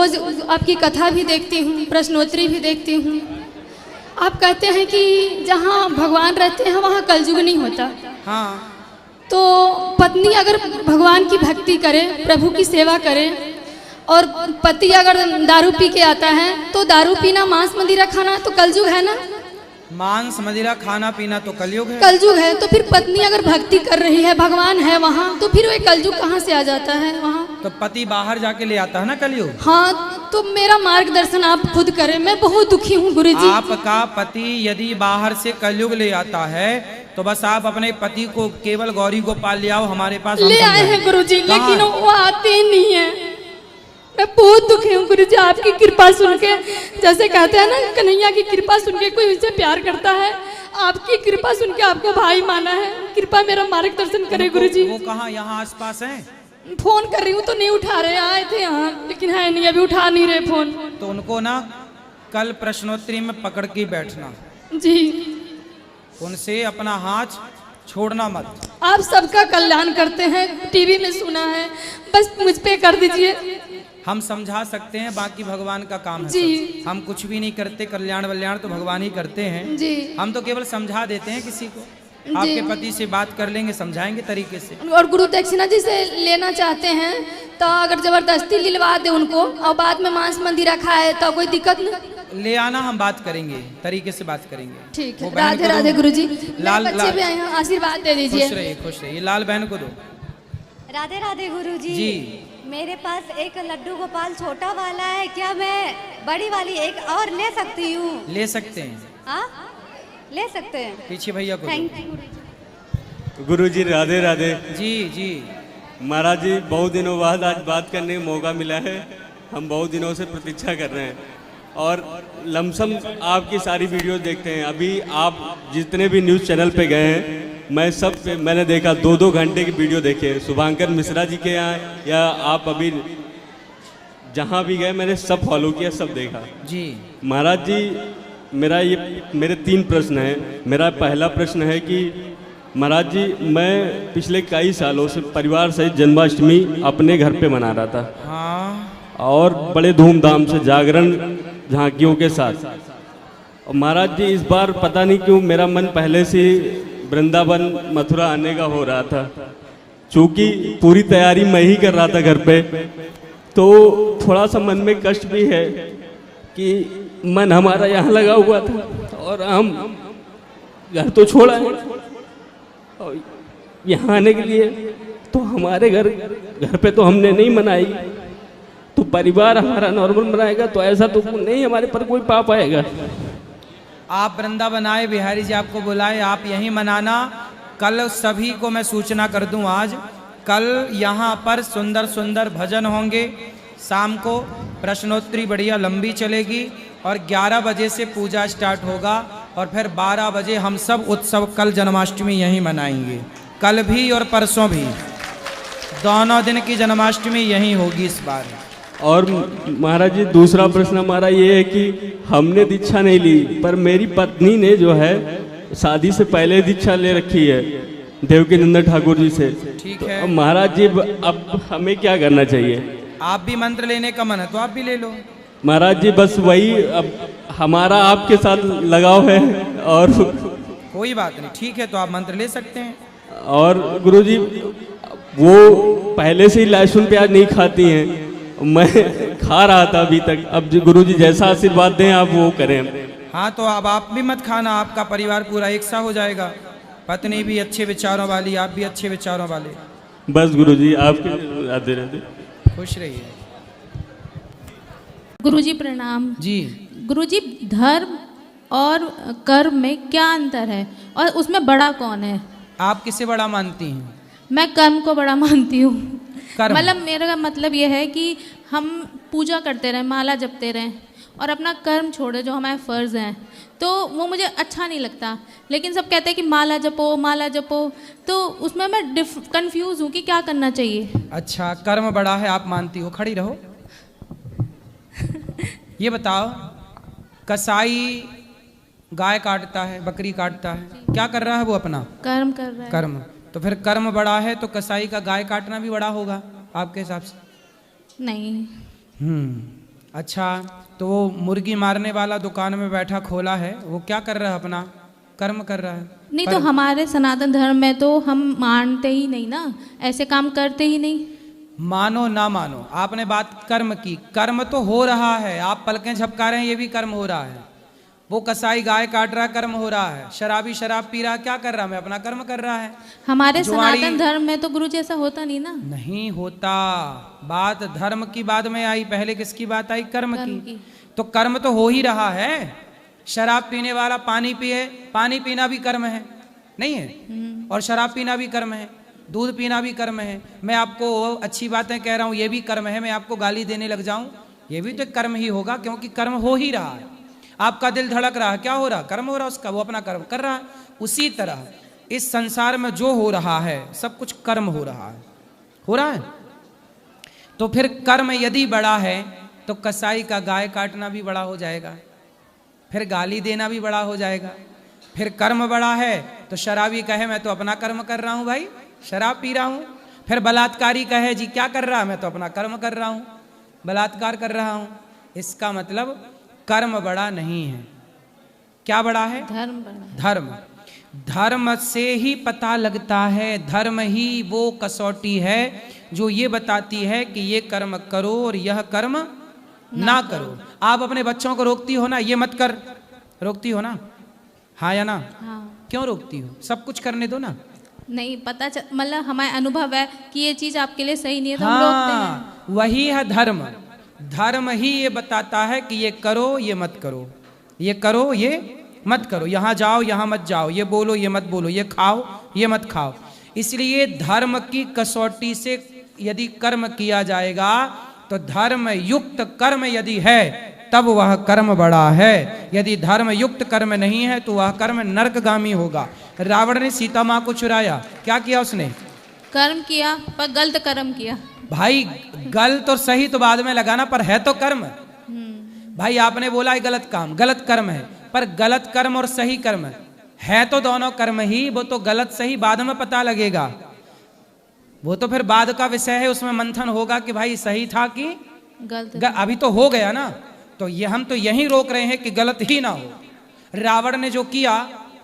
रोज़ आपकी कथा भी देखती हूँ, प्रश्नोत्तरी भी देखती हूँ। आप कहते हैं कि जहाँ भगवान रहते हैं वहाँ कलयुग नहीं होता। हाँ। तो पत्नी अगर भगवान की भक्ति करे, प्रभु की सेवा करे, और पति अगर दारू पी के आता है तो दारू पीना, मांस मदिरा खाना तो कलयुग है ना? मांस मदिरा खाना पीना तो कलयुग है। कलयुग है। तो फिर पत्नी अगर भक्ति कर रही है, भगवान है वहाँ, तो फिर वो कलयुग कहाँ से आ जाता है वहाँ? तो पति बाहर जाके ले आता है ना कलयुग। हाँ, तो मेरा मार्गदर्शन आप खुद करें, मैं बहुत दुखी हूँ गुरुजी। आपका पति यदि बाहर से कलयुग ले आता है तो बस आप अपने पति को केवल गौरी गोपाल ले आओ हमारे पास। ले आए हैं गुरुजी, लेकिन वो आते ही नहीं है। मैं बहुत दुखी हूँ गुरुजी, आपकी कृपा सुन के। जैसे कहते हैं ना, कन्हैया की कृपा सुन के कोई उनसे प्यार करता है, आपकी कृपा सुन के आपको भाई माना है। कृपा मेरा मार्गदर्शन करे गुरुजी। वो कहाँ, यहाँ आसपास हैं? फोन कर रही हूँ तो नहीं उठा रहे। आए थे यहाँ लेकिन है नहीं, अभी उठा नहीं रहे फोन। तो उनको ना कल प्रश्नोत्तरी में पकड़ के बैठना जी। उनसे अपना हाथ छोड़ना मत। आप सबका कल्याण करते हैं, टीवी में सुना है, बस मुझ पे कर दीजिए। हम समझा सकते हैं, बाकी भगवान का काम है जी। सब। हम कुछ भी नहीं करते, कल्याण वल्याण तो भगवान ही करते हैं जी। हम तो केवल समझा देते हैं किसी को। आपके पति से बात कर लेंगे, समझाएंगे तरीके से। और गुरु दक्षिणा जी से लेना चाहते हैं तो अगर जबरदस्ती दिलवा दे उनको और बाद में मांस मंदिरा खाए तो कोई दिक्कत नहीं। ले आना, हम बात करेंगे, तरीके से बात करेंगे। ठीक है। राधे राधे गुरुजी। लाल बच्चे भी आए हैं, आशीर्वाद दे दीजिए। खुश रहिए, खुश रहिए। लाल बहन को दो। राधे राधे गुरुजी। जी। मेरे पास एक लड्डू गोपाल छोटा वाला है, क्या मैं बड़ी वाली एक और ले सकती हूँ? ले सकते हैं। हाँ, ले सकते हैं। पीछे भैया को दो। थैंक यू गुरुजी। राधे राधे। जी जी। महाराज जी, बहुत दिनों बाद आज बात करने का मौका मिला है। हम बहुत दिनों से प्रतीक्षा कर रहे हैं और लमसम आपकी सारी वीडियो देखते हैं। अभी आप जितने भी न्यूज़ चैनल पे गए हैं, मैं सब पे मैंने देखा 2-2 घंटे की वीडियो देखे। शुभांकर मिश्रा जी के यहाँ या आप अभी जहाँ भी गए मैंने सब फॉलो किया, सब देखा। जी महाराज जी, मेरे 3 प्रश्न हैं। मेरा पहला प्रश्न है कि महाराज जी, मैं पिछले कई सालों से परिवार सहित जन्माष्टमी अपने घर पे मना रहा था। हाँ। और बड़े धूमधाम से जागरण झांकियों के साथ। और महाराज जी, इस बार पता नहीं क्यों मेरा मन पहले से वृंदावन मथुरा आने का हो रहा था। चूँकि पूरी तैयारी मैं ही कर रहा था घर पे, तो थोड़ा सा मन में कष्ट भी है कि मन हमारा यहाँ लगा हुआ था और हम घर तो छोड़ा है और यहाँ आने के लिए तो हमारे घर पे तो हमने नहीं मनाई, तो परिवार हमारा नॉर्मल मनाएगा, तो ऐसा तो नहीं हमारे पर कोई पाप आएगा। आप वृंदावन आए, बिहारी जी आपको बुलाए, आप यहीं मनाना। कल सभी को मैं सूचना कर दूं, आज कल यहाँ पर सुंदर सुंदर भजन होंगे। शाम को प्रश्नोत्तरी बढ़िया लंबी चलेगी और 11 बजे से पूजा स्टार्ट होगा और फिर 12 बजे हम सब उत्सव कल जन्माष्टमी यहीं मनाएंगे। कल भी और परसों भी, दोनों दिन की जन्माष्टमी यहीं होगी इस बार। और महाराज जी, दूसरा प्रश्न हमारा ये है कि हमने दीक्षा नहीं ली, पर मेरी पत्नी ने जो है शादी से पहले दीक्षा ले रखी है देवकी नंदन ठाकुर जी से। ठीक है। तो महाराज जी, अब हमें क्या करना चाहिए? आप भी मंत्र लेने का मन है तो आप भी ले लो। महाराज जी, बस वही, अब हमारा आपके साथ लगाव है और कोई बात नहीं, ठीक है, तो आप मंत्र ले सकते हैं। और गुरुजी, वो पहले से ही लहसुन प्याज नहीं खाती हैं, मैं खा रहा था अभी तक। अब गुरुजी जैसा आशीर्वाद दें आप वो करें। हाँ, तो अब आप भी मत खाना, आपका परिवार पूरा एक सा हो जाएगा। पत्नी भी अच्छे विचारों वाली, आप भी अच्छे विचारों वाले। बस गुरुजी, आपके राधे राधे। खुश रहिए। गुरुजी प्रणाम। जी। गुरुजी, धर्म और कर्म में क्या अंतर है और उसमें बड़ा कौन है? आप किसे बड़ा मानती हैं? मैं कर्म को बड़ा मानती हूँ। कर्म? मतलब मेरा मतलब ये है कि हम पूजा करते रहें, माला जपते रहें और अपना कर्म छोड़े जो हमारे फ़र्ज़ हैं, तो वो मुझे अच्छा नहीं लगता। लेकिन सब कहते हैं कि माला जपो माला जपो, तो उसमें मैं कंफ्यूज हूँ कि क्या करना चाहिए। अच्छा, कर्म बड़ा है आप मानती हो। खड़ी रहो। ये बताओ, कसाई गाय काटता है, बकरी काटता है, क्या कर रहा है वो? अपना कर्म कर रहा है। कर्म। तो फिर कर्म बड़ा है तो कसाई का गाय काटना भी बड़ा होगा आपके हिसाब से? नहीं। अच्छा, तो वो मुर्गी मारने वाला दुकान में बैठा खोला है, वो क्या कर रहा है? अपना कर्म कर रहा है। नहीं तो हमारे सनातन धर्म में तो हम मानते ही नहीं ना, ऐसे काम करते ही नहीं। मानो ना मानो, आपने बात कर्म की, कर्म तो हो रहा है। आप पलकें झपका रहे हैं, ये भी कर्म हो रहा है। वो कसाई गाय काट रहा है, कर्म हो रहा है। शराबी शराब पी रहा है, क्या कर रहा है? मैं अपना कर्म कर रहा है। हमारे जुआड़ी- सनातन धर्म में तो गुरु जी ऐसा होता नहीं ना। नहीं होता। बात धर्म की बाद में आई, पहले किसकी बात आई? कर्म कर्म की। की। तो कर्म तो हो ही रहा है। शराब पीने वाला पानी पिए, पानी पीना भी कर्म है, नहीं है? और शराब पीना भी कर्म है, दूध पीना भी कर्म है। मैं आपको अच्छी बातें कह रहा हूं, ये भी कर्म है। मैं आपको गाली देने लग जाऊं, ये भी तो एक कर्म ही होगा, क्योंकि कर्म हो ही रहा है। आपका दिल धड़क रहा है, क्या हो रहा? कर्म हो रहा उसका, वो अपना कर्म कर रहा है। उसी तरह इस संसार में जो हो रहा है सब कुछ कर्म हो रहा है, हो रहा है। तो फिर कर्म यदि बड़ा है तो कसाई का गाय काटना भी बड़ा हो जाएगा, फिर गाली देना भी बड़ा हो जाएगा। फिर कर्म बड़ा है तो शराबी कहे मैं तो अपना कर्म कर रहा हूं भाई, शराब पी रहा हूं। फिर बलात्कारी कहे जी क्या कर रहा है? मैं तो अपना कर्म कर रहा हूं, बलात्कार कर रहा हूं। इसका मतलब कर्म बड़ा नहीं है। क्या बड़ा है? धर्म बड़ा। धर्म। धर्म से ही पता लगता है, धर्म ही वो कसौटी है जो ये बताती है कि ये कर्म करो और यह कर्म ना करो। आप अपने बच्चों को रोकती हो ना, ये मत कर, रोकती हो ना? हाँ या ना? हाँ। क्यों रोकती हो? सब कुछ करने दो ना। नहीं पता मतलब हमारा अनुभव है कि ये चीज आपके लिए सही नहीं है तो हम रोकते हैं। हाँ, वही है धर्म। धर्म ही ये बताता है कि ये करो, ये मत करो, ये करो, ये मत करो, यहाँ जाओ, यहाँ मत जाओ, ये बोलो, ये मत बोलो, ये खाओ, ये मत खाओ। इसलिए धर्म की कसौटी से यदि कर्म किया जाएगा तो धर्म युक्त कर्म यदि है तब वह कर्म बड़ा है। यदि धर्म युक्त कर्म नहीं है तो वह कर्म नरकगामी होगा। रावण ने सीता माँ को चुराया, क्या किया उसने? कर्म किया, पर गलत कर्म किया। भाई गलत और सही तो बाद में लगाना, पर है तो कर्म। भाई आपने बोला है गलत काम, गलत कर्म है, पर गलत कर्म और सही कर्म है तो दोनों कर्म ही। वो तो गलत सही बाद में पता लगेगा, वो तो फिर बाद का विषय है, उसमें मंथन होगा कि भाई सही था कि गलत। अभी तो हो गया ना। तो ये हम तो यही रोक रहे हैं कि गलत ही ना हो। रावण ने जो किया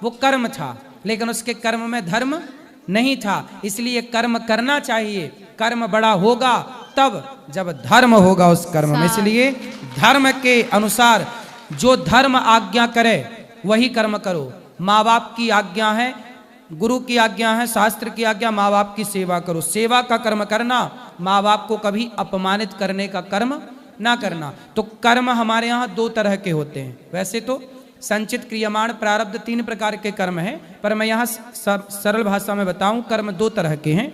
वो कर्म था, लेकिन उसके कर्म में धर्म नहीं था। इसलिए कर्म करना चाहिए। कर्म बड़ा होगा तब जब धर्म होगा उस कर्म में। इसलिए धर्म के अनुसार जो धर्म आज्ञा करे वही कर्म करो। माँ बाप की आज्ञा है, गुरु की आज्ञा है, शास्त्र की आज्ञा, माँ बाप की सेवा करो। सेवा का कर्म करना, माँ बाप को कभी अपमानित करने का कर्म ना करना। तो कर्म हमारे यहाँ दो तरह के होते हैं। वैसे तो संचित, क्रियमाण, प्रारब्ध 3 प्रकार के कर्म हैं, पर मैं यहाँ सरल भाषा में बताऊं, कर्म 2 तरह के हैं।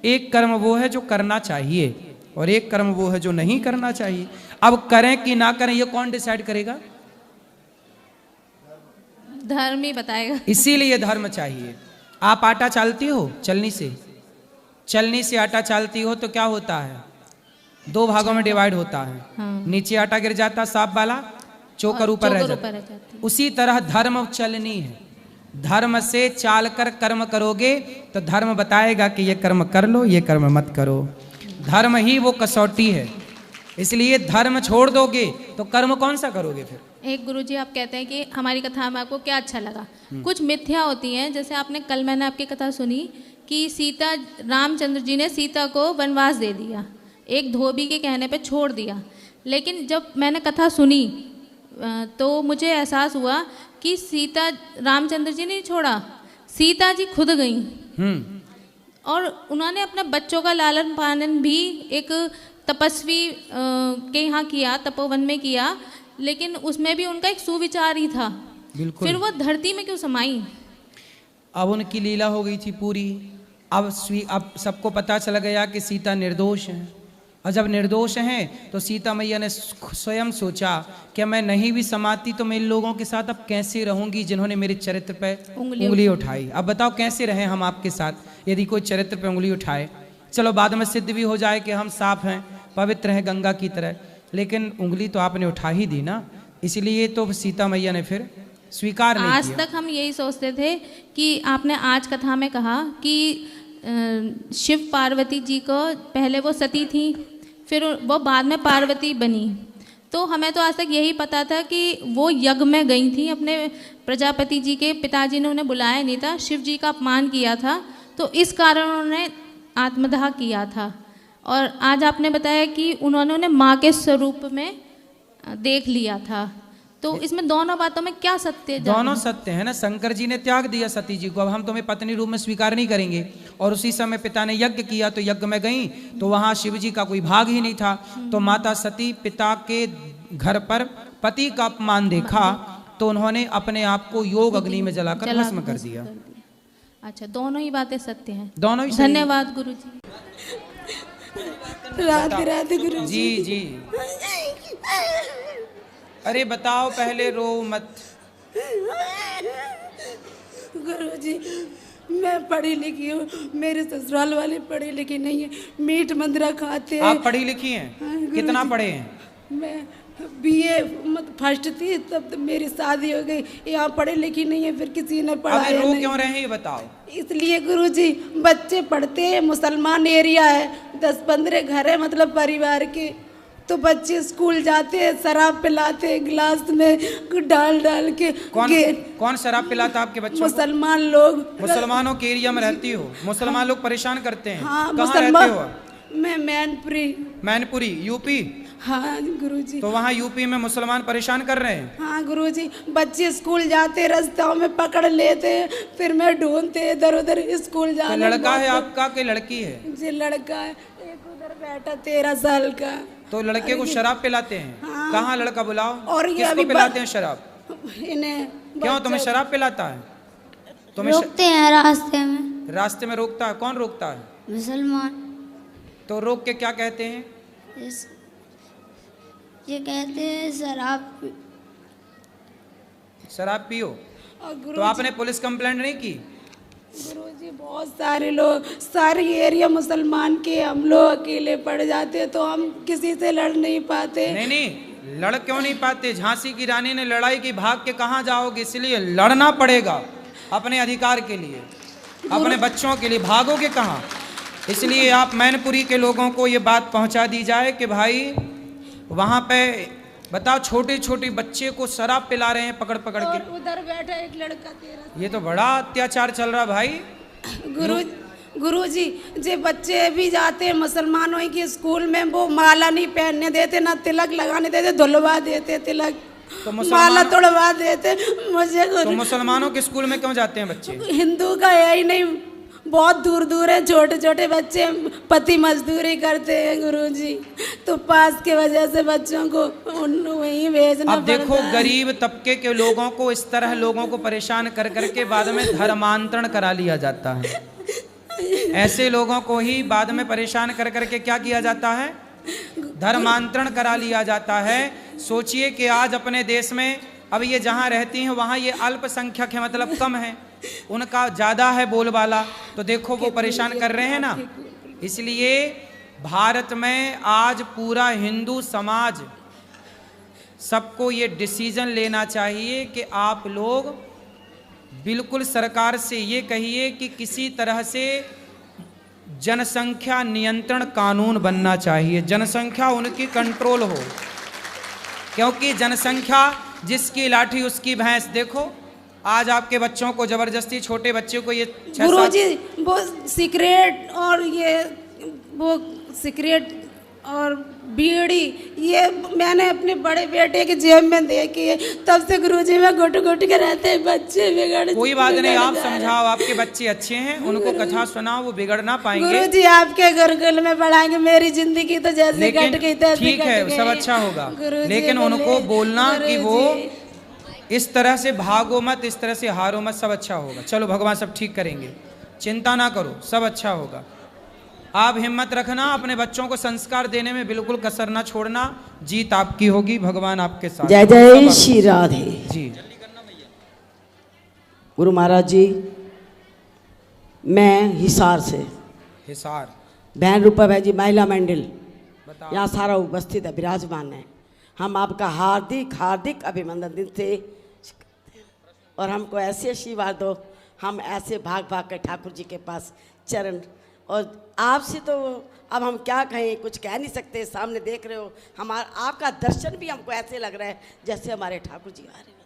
एक कर्म वो है जो करना चाहिए और एक कर्म वो है जो नहीं करना चाहिए। अब करें कि ना करें ये कौन डिसाइड करेगा? धर्म ही बताएगा। इसीलिए धर्म चाहिए। आप आटा चालती हो, चलनी से आटा चालती हो तो क्या होता है? 2 भागों में डिवाइड होता है। हाँ। नीचे आटा गिर जाता साफ वाला, चोकर ऊपर रह जाता। जाती। उसी तरह धर्म चलनी है। धर्म से चाल कर कर्म करोगे तो धर्म बताएगा कि ये कर्म कर लो, ये कर्म मत करो। धर्म ही वो कसौटी है। इसलिए धर्म छोड़ दोगे तो कर्म कौन सा करोगे फिर? एक गुरुजी आप कहते हैं कि हमारी कथा में आपको क्या अच्छा लगा। कुछ मिथ्या होती हैं, जैसे आपने कल मैंने आपकी कथा सुनी कि सीता, रामचंद्र जी ने सीता को वनवास दे दिया, एक धोबी के कहने पे छोड़ दिया। लेकिन जब मैंने कथा सुनी तो मुझे एहसास हुआ कि सीता, रामचंद्र जी ने छोड़ा, सीता जी खुद गई और उन्होंने अपने बच्चों का लालन पालन भी एक तपस्वी के यहाँ किया, तपोवन में किया, लेकिन उसमें भी उनका एक सुविचार ही था। बिल्कुल। फिर वो धरती में क्यों समाई? अब उनकी लीला हो गई थी पूरी। अब सबको पता चल गया कि सीता निर्दोष है। और जब निर्दोष हैं तो सीता मैया ने स्वयं सोचा कि मैं नहीं भी समाती तो मैं इन लोगों के साथ अब कैसे रहूंगी जिन्होंने मेरे चरित्र पे उंगली उठाई। अब बताओ कैसे रहें हम आपके साथ यदि कोई चरित्र पे उंगली उठाए। चलो बाद में सिद्ध भी हो जाए कि हम साफ हैं, पवित्र हैं गंगा की तरह, लेकिन उंगली तो आपने उठा ही दी ना। इसलिए तो सीता मैया ने फिर स्वीकार नहीं आज किया। तक हम यही सोचते थे कि आपने आज कथा में कहा कि शिव पार्वती जी को पहले वो सती थी, फिर वो बाद में पार्वती बनी, तो हमें तो आज तक यही पता था कि वो यज्ञ में गई थी, अपने प्रजापति जी के पिताजी ने उन्हें बुलाया नहीं था, शिव जी का अपमान किया था, तो इस कारण उन्होंने आत्मदाह किया था। और आज आपने बताया कि उन्होंने उन्हें माँ के स्वरूप में देख लिया था, तो इसमें दोनों बातों में क्या सत्य है? दोनों सत्य है ना। शंकर जी ने त्याग दिया सती जी को, अब हम तुम्हें पत्नी रूप में स्वीकार नहीं करेंगे। और उसी समय पिता ने यज्ञ किया, तो यज्ञ में गई तो वहां शिव जी का कोई भाग ही नहीं था। तो माता सती पिता के घर पर पति का अपमान देखा, तो उन्होंने अपने आप को योग अग्नि में जलाकर भस्म कर दिया। अच्छा, दोनों ही बातें सत्य हैं। दोनों ही सही। धन्यवाद गुरु जी। राधे राधे गुरु जी जी। अरे बताओ, पहले रो मत। गुरुजी, मैं पढ़ी लिखी हूँ, मेरे ससुराल वाले पढ़े लिखे नहीं है, मीट मंदरा खाते हैं। आप पढ़ी लिखी हैं? कितना पढ़े हैं? मैं बीए फर्स्ट थी तब तो मेरी शादी हो गई। यहाँ पढ़े लिखी नहीं है, फिर किसी ने पढ़ाया अबे रो नहीं। क्यों रहे हैं ये बताओ। इसलिए गुरुजी, बच्चे पढ़ते हैं, मुसलमान एरिया है, 10-15 घर है मतलब परिवार के, तो बच्चे स्कूल जाते हैं, शराब पिलाते हैं गिलास में डाल डाल के। कौन शराब पिलाता आपके बच्चों को? मुसलमान लोग। मुसलमानों के एरिया में रहती हो? मुसलमान लोग परेशान करते हैं? हाँ, कहाँ रहते हो? मैं मैनपुरी। मैनपुरी यूपी? हाँ गुरुजी। तो वहाँ यूपी में मुसलमान परेशान कर रहे हैं? हाँ गुरुजी, बच्चे स्कूल जाते रास्ताओं में पकड़ लेते, फिर मैं ढूंढते इधर उधर स्कूल जाने। तो लड़का है आपका कि लड़की है? जी लड़का है, एक उधर बैठा 13 साल का। तो लड़के को शराब पिलाते हैं? हाँ। कहाँ लड़का बुलाओ। और ये किसको अभी पिलाते हैं शराब? इन्हें। क्यों, तुम्हें शराब पिलाता है? तुम्हें रोकते हैं रास्ते में। रास्ते में रोकता है? कौन रोकता है? मुसलमान। तो रोक के क्या कहते हैं? ये कहते हैं शराब पियो। और तो आपने पुलिस कंप्लेंट नहीं की? गुरुजी, बहुत सारे लोग, सारी एरिया मुसलमान के, हम लोग अकेले पड़ जाते तो हम किसी से लड़ नहीं पाते। नहीं नहीं, लड़ क्यों नहीं पाते? झांसी की रानी ने लड़ाई की, भाग के कहाँ जाओगे? इसलिए लड़ना पड़ेगा अपने अधिकार के लिए, अपने बच्चों के लिए। भागोगे कहाँ? इसलिए आप मैनपुरी के लोगों को ये बात पहुंचा दी जाए कि भाई वहाँ पे बताओ, छोटे छोटे बच्चे को शराब पिला रहे हैं पकड़ पकड़ के। उधर बैठा एक लड़का 13। ये तो बड़ा अत्याचार चल रहा भाई। गुरुजी, जे बच्चे भी जाते हैं मुसलमानों के स्कूल में, वो माला नहीं पहनने देते, ना तिलक लगाने देते, धुलवा देते तिलक, तो माला तोड़वा देते मुझे। तो मुसलमानों के स्कूल में क्यों जाते हैं बच्चे? हिंदू का यही नहीं, बहुत दूर दूर है, छोटे छोटे बच्चे पति मजदूरी करते हैं गुरुजी, तो पास के वजह से बच्चों को वहीं भेजना। अब देखो, गरीब तबके के लोगों को इस तरह लोगों को परेशान कर करके बाद में धर्मांतरण करा लिया जाता है। ऐसे लोगों को ही बाद में परेशान कर करके क्या किया जाता है? धर्मांतरण करा लिया जाता है। सोचिए कि आज अपने देश में अब ये जहाँ रहती हैं वहाँ ये अल्पसंख्यक है, मतलब कम है, उनका ज़्यादा है बोलबाला, तो देखो वो परेशान कर रहे हैं ना। इसलिए भारत में आज पूरा हिंदू समाज, सबको ये डिसीजन लेना चाहिए कि आप लोग बिल्कुल सरकार से ये कहिए कि किसी तरह से जनसंख्या नियंत्रण कानून बनना चाहिए, जनसंख्या उनकी कंट्रोल हो, क्योंकि जनसंख्या जिसकी लाठी उसकी भैंस। देखो आज आपके बच्चों को जबरदस्ती, छोटे बच्चे को ये गुरुजी, वो सिगरेट और ये वो सिगरेट और बीड़ी, ये मैंने अपने बड़े बेटे के जेब में देखी है, तब से गुरुजी में घुट घुट के रहते हैं, बच्चे बिगड़। कोई बात नहीं, आप समझाओ, आपके बच्चे अच्छे हैं, उनको कथा सुनाओ, वो बिगड़ ना पाएंगे। गुरुजी आपके गुरुकुल में पढ़ाएंगे, मेरी जिंदगी तो जैसे कट गई तैसे ठीक है, सब अच्छा होगा, लेकिन उनको बोलना कि वो इस तरह से भागो मत, इस तरह से हारो मत, सब अच्छा होगा। चलो भगवान सब ठीक करेंगे, चिंता ना करो, सब अच्छा होगा। आप हिम्मत रखना, अपने बच्चों को संस्कार देने में बिल्कुल कसर ना छोड़ना, जीत आपकी होगी, भगवान आपके साथ। जय जय श्री राधे जी। गुरु महाराज जी, मैं हिसार से, हिसार, बहन रूपा भाई जी महिला मंडल, यहाँ सारा उपस्थित है, विराजमान है। हम आपका हार्दिक हार्दिक अभिनंदन देते और हमको ऐसे आशीर्वाद दो, हम ऐसे भाग भाग कर ठाकुर जी के पास चरण और आपसे तो अब हम क्या कहें, कुछ कह नहीं सकते। सामने देख रहे हो, हमारा आपका दर्शन भी हमको ऐसे लग रहा है जैसे हमारे ठाकुर जी आ रहे हैं।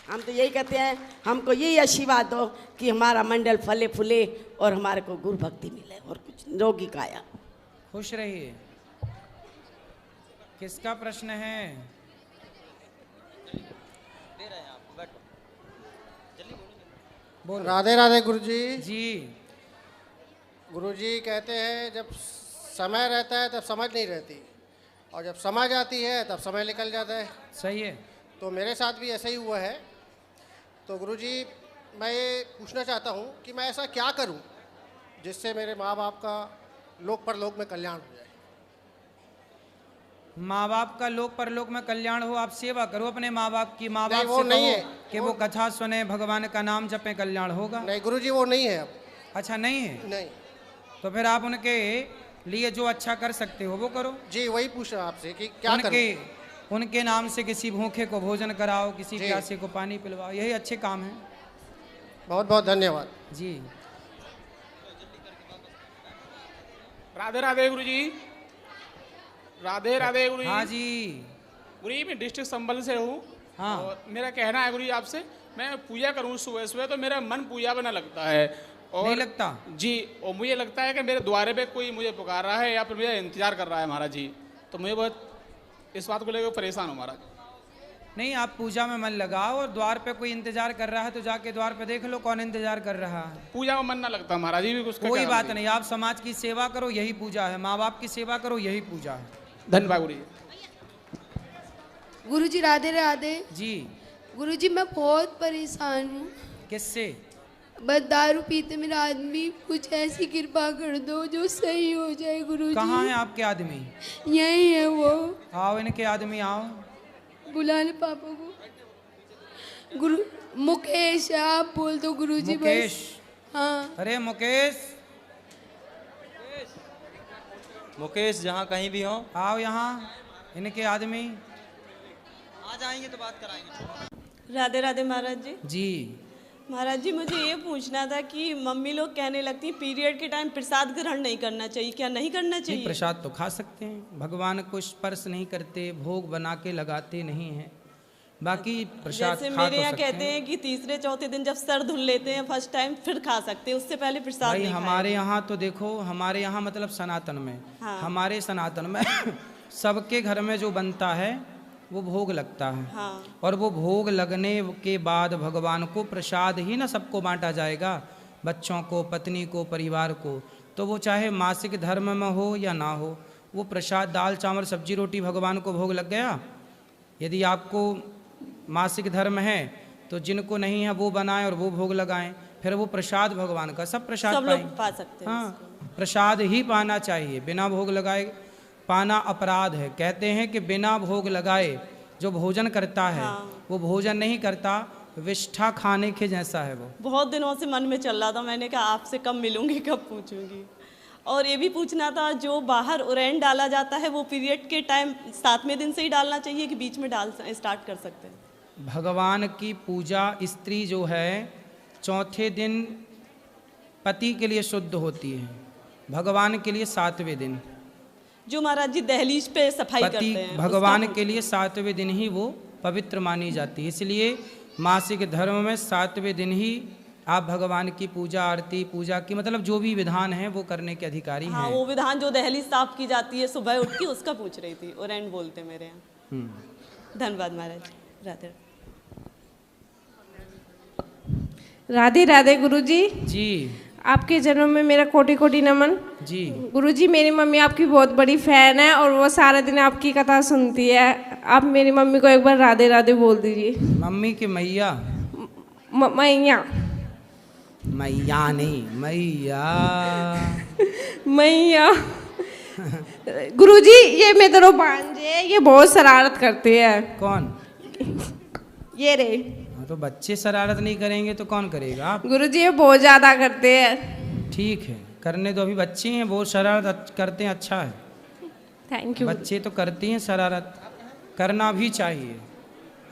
हम तो यही कहते हैं, हमको यही आशीर्वाद दो कि हमारा मंडल फले फूले और हमारे को गुरु भक्ति मिले और कुछ निरोगी काया। खुश रहिए। किसका प्रश्न है? बोलो। राधे राधे गुरुजी। जी। गुरुजी कहते हैं जब समय रहता है तब समझ नहीं रहती, और जब समझ आती है तब समय निकल जाता है। सही है। तो मेरे साथ भी ऐसा ही हुआ है। तो गुरुजी मैं ये पूछना चाहता हूँ कि मैं ऐसा क्या करूँ जिससे मेरे माँ बाप का लोक परलोक में कल्याण हो जाए। माँ बाप का लोक परलोक में कल्याण हो, आप सेवा करो अपने माँ बाप की। माँ बाप वो से नहीं कहो है कि वो कथा सुने, भगवान का नाम जपे, कल्याण होगा। नहीं गुरुजी वो नहीं है अब। अच्छा नहीं है? नहीं। तो फिर आप उनके लिए जो अच्छा कर सकते हो वो करो। जी वही पूछ रहा आपसे कि क्या उनके नाम से किसी भूखे को भोजन कराओ, किसी प्यासे को पानी पिलवाओ, यही अच्छे काम है। बहुत बहुत धन्यवाद जी। राधे राधे गुरुजी। राधे राधे गुरुजी। हाँ जी। गुरुजी मैं डिस्ट्रिक्ट संभल से हूँ। हाँ। और मेरा कहना है गुरुजी आपसे, मैं पूजा करूँ सुबह सुबह तो मेरा मन पूजा बना लगता है। और नहीं लगता? जी। और मुझे लगता है कि मेरे द्वारे पे कोई मुझे पुकार रहा है या फिर मुझे इंतजार कर रहा है महाराज जी। तो मुझे बहुत इस बात को लेकर परेशान हूँ महाराज। नहीं, आप पूजा में मन लगाओ, और द्वार पे कोई इंतजार कर रहा है तो जाके द्वार पे देख लो कौन इंतजार कर रहा है। पूजा में मन ना लगता महाराज जी। भी कोई बात नहीं, आप समाज की सेवा करो, यही पूजा है। माँ बाप की सेवा करो, यही पूजा है। धन्यवाद गुरुजी। गुरुजी राधे राधे। जी। गुरुजी मैं बहुत परेशान हूँ। किससे? बस दारू पीते मेरा आदमी, कुछ ऐसी कृपा कर दो जो सही हो जाए गुरुजी। कहाँ है आपके आदमी? यही है वो। आओ इनके आदमी आओ। बुला ले पापा को। गुरु मुकेश है, आप बोल दो गुरुजी। मुकेश? बस हाँ। अरे मुकेश, मुकेश जहाँ कहीं भी हो आओ यहाँ। इनके आदमी आ जाएंगे तो बात कराएंगे। राधे राधे महाराज जी। जी। महाराज जी मुझे ये पूछना था कि मम्मी लोग कहने लगती पीरियड के टाइम प्रसाद ग्रहण नहीं करना चाहिए, क्या नहीं करना चाहिए? प्रसाद तो खा सकते हैं, भगवान को स्पर्श नहीं करते, भोग बना के लगाते नहीं हैं, बाकी प्रसाद जैसे खा मेरे तो यहाँ सकते कहते हैं कि तीसरे चौथे दिन जब सर धुल लेते हैं फर्स्ट टाइम फिर खा सकते हैं, उससे पहले प्रसाद भाई नहीं हमारे यहाँ तो देखो, हमारे यहाँ मतलब सनातन में, हाँ। हमारे सनातन में सबके घर में जो बनता है वो भोग लगता है। हाँ। और वो भोग लगने के बाद भगवान को प्रसाद ही ना सबको बांटा जाएगा, बच्चों को, पत्नी को, परिवार को। तो वो चाहे मासिक धर्म में हो या ना हो, वो प्रसाद दाल चावल सब्जी रोटी भगवान को भोग लग गया। यदि आपको मासिक धर्म है तो जिनको नहीं है वो बनाएं और वो भोग लगाएं, फिर वो प्रसाद भगवान का सब प्रसाद सब लोग पा सकते हैं। हाँ, प्रसाद ही पाना चाहिए, बिना भोग लगाए पाना अपराध है। कहते हैं कि बिना भोग लगाए जो भोजन करता है वो भोजन नहीं करता, विष्ठा खाने के जैसा है वो। बहुत दिनों से मन में चल रहा था, मैंने कहा आपसे कब मिलूंगी कब पूछूंगी। और ये भी पूछना था, जो बाहर उरैन डाला जाता है वो पीरियड के टाइम 7वें दिन से ही डालना चाहिए कि बीच में डाल स्टार्ट कर सकते हैं? भगवान की पूजा स्त्री जो है चौथे दिन पति के लिए शुद्ध होती है, भगवान के लिए 7वें दिन। जो महाराज जी दहलीज पे सफाई करते पति हैं भगवान के लिए 7वें दिन ही वो पवित्र मानी जाती है, इसलिए मासिक धर्म में 7वें दिन ही आप भगवान की पूजा आरती, पूजा की मतलब जो भी विधान है वो करने के अधिकारी हैं। हाँ, वो विधान जो दहलीज साफ की जाती है सुबह उठ के, उसका पूछ रही थी। उरैन बोलते मेरे यहाँ। धन्यवाद महाराज। राधे राधे राधे गुरुजी। जी। आपके जन्म में मेरा कोटि कोटि नमन। जी। गुरुजी मेरी मम्मी आपकी बहुत बड़ी फैन है और वो सारा दिन आपकी कथा सुनती है। आप मेरी मम्मी को एक बार राधे राधे बोल दीजिए। मम्मी की मैया? मैया। मैया नहीं, मैया। मैया। गुरुजी ये मेरे भांजे, ये बहुत शरारत करते हैं। कौन? ये रे। तो बच्चे शरारत नहीं करेंगे तो कौन करेगा? गुरुजी ये बहुत ज्यादा करते हैं। ठीक है, करने दो, अभी बच्चे हैं, बहुत शरारत करते हैं, अच्छा है। Thank you. बच्चे तो करते हैं शरारत, करना भी चाहिए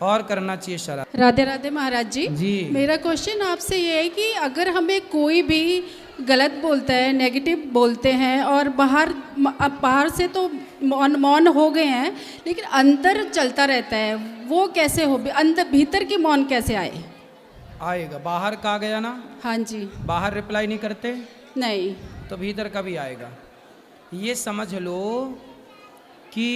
और करना चाहिए शरारत। राधे राधे महाराज जी। जी। मेरा क्वेश्चन आपसे ये है कि अगर हमें कोई भी गलत बोलता है, नेगेटिव बोलते हैं और बाहर से तो मौन हो गए हैं, लेकिन अंदर चलता रहता है। वो कैसे हो, अंदर भीतर की मौन कैसे आए? आएगा। बाहर का गया ना? हाँ जी। बाहर रिप्लाई नहीं करते? नहीं। तो भीतर कभी आएगा? ये समझ लो कि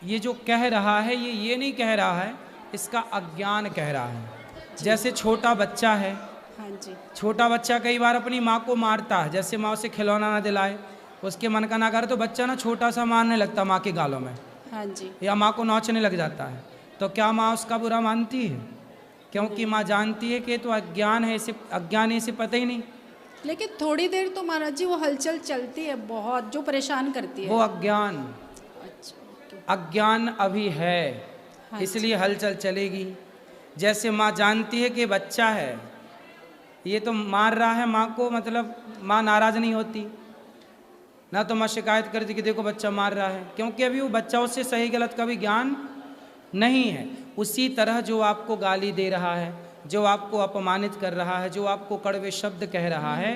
ये जो कह रहा है ये नहीं कह रहा है, इसका अज्ञान कह रहा है। जैसे छोटा बच्चा है, हाँ जी, छोटा बच्चा कई बार अपनी माँ को मारता है, जैसे माँ उसे खिलौना ना दिलाए, उसके मन का ना करे, तो बच्चा ना छोटा सा मारने लगता माँ के गालों में, हाँ जी, या माँ को नोचने लग जाता है। तो क्या माँ उसका बुरा मानती है? क्योंकि माँ जानती है कि ये तो अज्ञान है, इसे अज्ञान है, इसे पता ही नहीं। लेकिन थोड़ी देर तो महाराज जी वो हलचल चलती है बहुत, जो परेशान करती है। वो अज्ञान, अज्ञान अभी है, इसलिए हलचल चलेगी। जैसे माँ जानती है कि बच्चा है, ये तो मार रहा है माँ को, मतलब माँ नाराज नहीं होती ना, तो माँ शिकायत करती कि देखो बच्चा मार रहा है, क्योंकि अभी वो बच्चा उससे सही गलत का भी ज्ञान नहीं है। उसी तरह जो आपको गाली दे रहा है, जो आपको अपमानित कर रहा है, जो आपको कड़वे शब्द कह रहा है,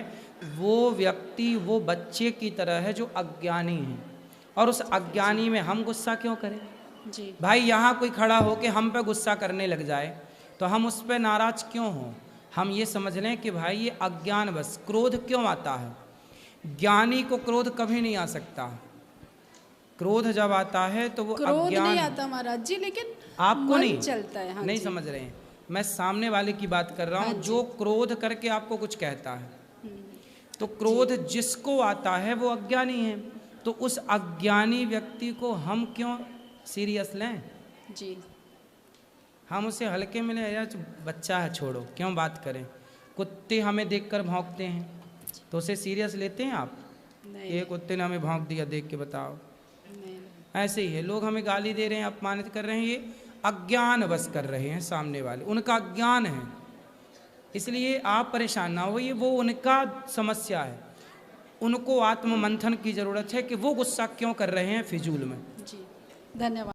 वो व्यक्ति वो बच्चे की तरह है जो अज्ञानी है। और उस अज्ञानी में हम गुस्सा क्यों करें जी? भाई यहाँ कोई खड़ा हो के हम पे गुस्सा करने लग जाए तो हम उस पर नाराज क्यों हों? हम ये समझ लें कि भाई ये अज्ञान, बस क्रोध क्यों आता है? ज्ञानी को क्रोध कभी नहीं आ सकता। क्रोध जब आता है तो वो क्रोध नहीं आता महाराज जी, लेकिन आपको मन नहीं चलता है। हाँ नहीं जी। समझ रहे हैं, मैं सामने वाले की बात कर रहा हूँ जो क्रोध करके आपको कुछ कहता है। तो क्रोध जिसको आता है वो अज्ञानी है, तो उस अज्ञानी व्यक्ति को हम क्यों सीरियस लें जी? हम उसे हल्के में ले, यार बच्चा है छोड़ो, क्यों बात करें। कुत्ते हमें देखकर भौंकते हैं तो उसे सीरियस लेते हैं आप? नहीं। एक कुत्ते ने हमें भौंक दिया, देख के बताओ। नहीं। ऐसे ही है, लोग हमें गाली दे रहे हैं, अपमानित कर रहे हैं, ये अज्ञान बस कर रहे हैं सामने वाले, उनका अज्ञान है। इसलिए आप परेशान ना होइए, वो उनका समस्या है, उनको आत्म मंथन की ज़रूरत है कि वो गुस्सा क्यों कर रहे हैं फिजूल में। जी, धन्यवाद।